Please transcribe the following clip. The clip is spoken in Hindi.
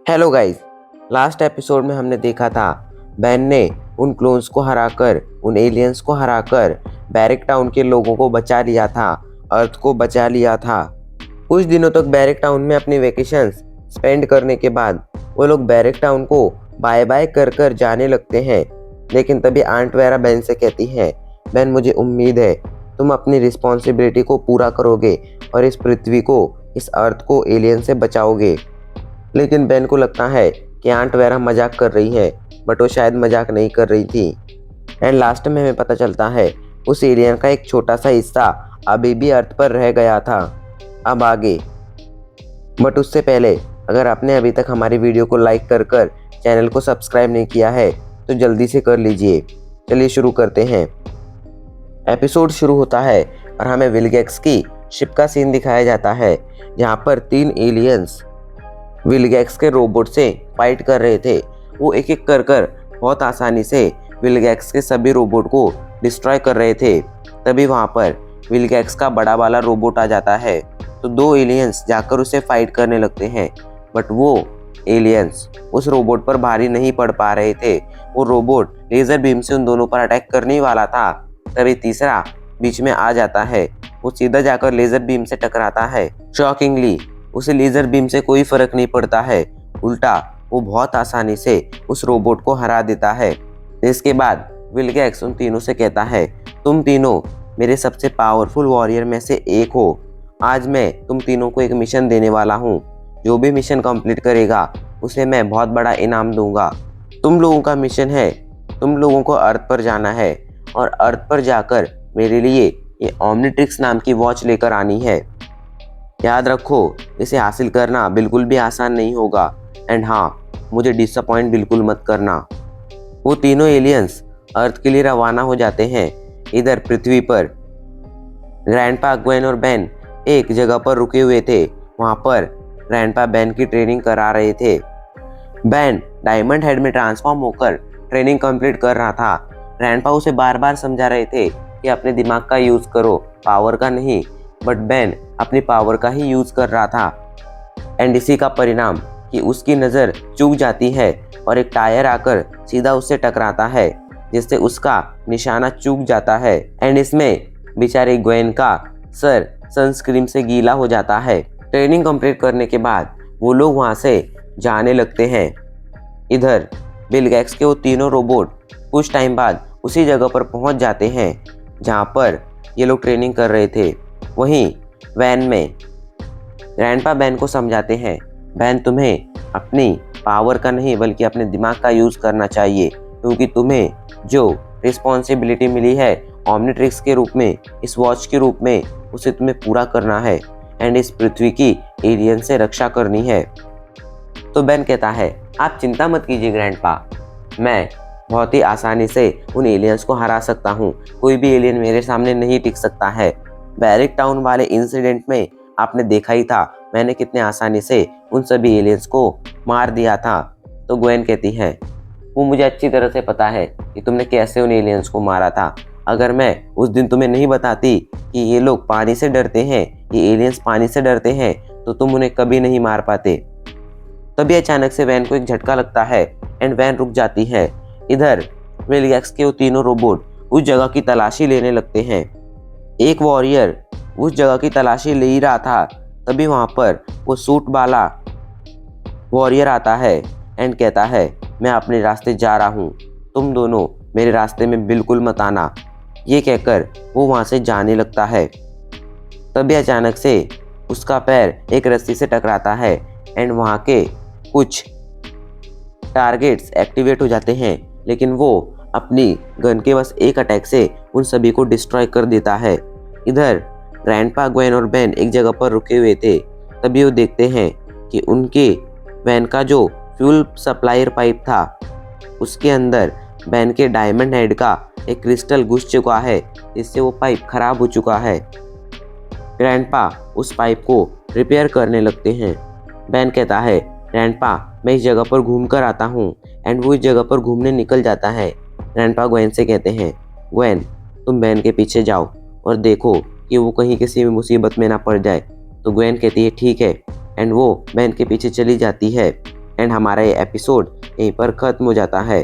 Hello guys. लास्ट एपिसोड में हमने देखा था बैन ने उन क्लोन्स को हराकर, उन एलियंस को हराकर बैरिक टाउन के लोगों को बचा लिया था, अर्थ को बचा लिया था। कुछ दिनों तक बैरिक टाउन में अपनी वेकेशंस स्पेंड करने के बाद वो लोग बैरिक टाउन को बाय बाय कर कर जाने लगते हैं। लेकिन तभी आंट वेरा बैन से कहती है, बैन मुझे उम्मीद है तुम अपनी रिस्पॉन्सिबिलिटी को पूरा करोगे और इस पृथ्वी को, इस अर्थ को एलियन से बचाओगे। लेकिन बैन को लगता है कि आंट वेरा मजाक कर रही है, बट वो शायद मजाक नहीं कर रही थी। एंड लास्ट में हमें पता चलता है उस एलियन का एक छोटा सा हिस्सा अभी भी अर्थ पर रह गया था। अब आगे, बट उससे पहले अगर आपने अभी तक हमारी वीडियो को लाइक कर कर चैनल को सब्सक्राइब नहीं किया है तो जल्दी से कर लीजिए। चलिए शुरू करते हैं। एपिसोड शुरू होता है और हमें विलगैक्स की शिप का सीन दिखाया जाता है, जहाँ पर 3 एलियंस विलगैक्स के रोबोट से फाइट कर रहे थे। वो एक एक कर कर बहुत आसानी से विलगैक्स के सभी रोबोट को डिस्ट्रॉय कर रहे थे। तभी वहाँ पर विलगैक्स का बड़ा वाला रोबोट आ जाता है, तो 2 एलियंस जाकर उसे फाइट करने लगते हैं। बट वो एलियंस उस रोबोट पर भारी नहीं पड़ पा रहे थे। वो रोबोट लेज़र बीम से उन दोनों पर अटैक करने ही वाला था, तभी तीसरा बीच में आ जाता है। वो सीधा जाकर लेज़र बीम से टकराता है। शॉकिंगली उसे लेज़र बीम से कोई फर्क नहीं पड़ता है, उल्टा वो बहुत आसानी से उस रोबोट को हरा देता है। इसके बाद विलगैक्स उन तीनों से कहता है, तुम तीनों मेरे सबसे पावरफुल वॉरियर में से एक हो। आज मैं तुम तीनों को एक मिशन देने वाला हूँ। जो भी मिशन कंप्लीट करेगा उसे मैं बहुत बड़ा इनाम दूंगा। तुम लोगों का मिशन है, तुम लोगों को अर्थ पर जाना है और अर्थ पर जाकर मेरे लिए ये ओमनिट्रिक्स नाम की वॉच लेकर आनी है। याद रखो, इसे हासिल करना बिल्कुल भी आसान नहीं होगा। एंड हाँ, मुझे डिसअपॉइंट बिल्कुल मत करना। वो तीनों एलियंस अर्थ के लिए रवाना हो जाते हैं। इधर पृथ्वी पर ग्रैंडपा, ग्वेन और बैन एक जगह पर रुके हुए थे। वहाँ पर ग्रैंडपा बैन की ट्रेनिंग करा रहे थे। बैन डायमंड हेड में ट्रांसफॉर्म होकर ट्रेनिंग कंप्लीट कर रहा था। ग्रैंडपा उसे बार बार समझा रहे थे कि अपने दिमाग का यूज़ करो, पावर का नहीं। बट बैन अपनी पावर का ही यूज़ कर रहा था। एंड इसी का परिणाम कि उसकी नज़र चूक जाती है और एक टायर आकर सीधा उससे टकराता है, जिससे उसका निशाना चूक जाता है। एंड इसमें बेचारे ग्वेन का सर सनस्क्रीन से गीला हो जाता है। ट्रेनिंग कंप्लीट करने के बाद वो लोग वहाँ से जाने लगते हैं। इधर विलगैक्स के वो तीनों रोबोट कुछ टाइम बाद उसी जगह पर पहुँच जाते हैं जहाँ पर ये लोग ट्रेनिंग कर रहे थे। वहीं वैन में ग्रैंडपा बैन को समझाते हैं, बैन तुम्हें अपनी पावर का नहीं बल्कि अपने दिमाग का यूज़ करना चाहिए, क्योंकि तुम्हें जो रिस्पॉन्सिबिलिटी मिली है ओमनिट्रिक्स के रूप में, इस वॉच के रूप में, उसे तुम्हें पूरा करना है एंड इस पृथ्वी की एलियन से रक्षा करनी है। तो बैन कहता है, आप चिंता मत कीजिए ग्रैंडपा, मैं बहुत ही आसानी से उन एलियंस को हरा सकता हूँ। कोई भी एलियन मेरे सामने नहीं टिक सकता है। बैरिक टाउन वाले इंसिडेंट में आपने देखा ही था मैंने कितने आसानी से उन सभी एलियंस को मार दिया था। तो ग्वेन कहती है, वो मुझे अच्छी तरह से पता है कि तुमने कैसे उन एलियंस को मारा था। अगर मैं उस दिन तुम्हें नहीं बताती कि ये लोग पानी से डरते हैं, ये एलियंस पानी से डरते हैं, तो तुम उन्हें कभी नहीं मार पाते। तभी अचानक से वैन को एक झटका लगता है एंड वैन रुक जाती है। इधर विलगैक्स के वो तीनों रोबोट उस जगह की तलाशी लेने लगते हैं। एक वॉरियर उस जगह की तलाशी ले ही रहा था, तभी वहाँ पर वो सूट वाला वॉरियर आता है एंड कहता है, मैं अपने रास्ते जा रहा हूँ, तुम दोनों मेरे रास्ते में बिल्कुल मत आना। ये कहकर वो वहाँ से जाने लगता है। तभी अचानक से उसका पैर एक रस्सी से टकराता है एंड वहाँ के कुछ टारगेट्स एक्टिवेट हो जाते हैं, लेकिन वो अपनी गन के बस एक अटैक से उन सभी को डिस्ट्रॉय कर देता है। इधर ग्रैंडपा, ग्वेन और बैन एक जगह पर रुके हुए थे। तभी वो देखते हैं कि उनके वैन का जो फ्यूल सप्लायर पाइप था उसके अंदर बैन के डायमंड हेड का एक क्रिस्टल घुस चुका है, जिससे वो पाइप खराब हो चुका है। ग्रैंडपा उस पाइप को रिपेयर करने लगते हैं। बैन कहता है, ग्रैंडपा मैं इस जगह पर घूम कर आता हूँ। एंड वो इस जगह पर घूमने निकल जाता है। ग्रैंडपा ग्वेन से कहते हैं, ग्वेन तुम बैन के पीछे जाओ और देखो कि वो कहीं किसी भी मुसीबत में ना पड़ जाए। तो ग्वेन कहती है ठीक है, एंड वो बैन के पीछे चली जाती है। एंड हमारा ये एपिसोड यहीं पर ख़त्म हो जाता है।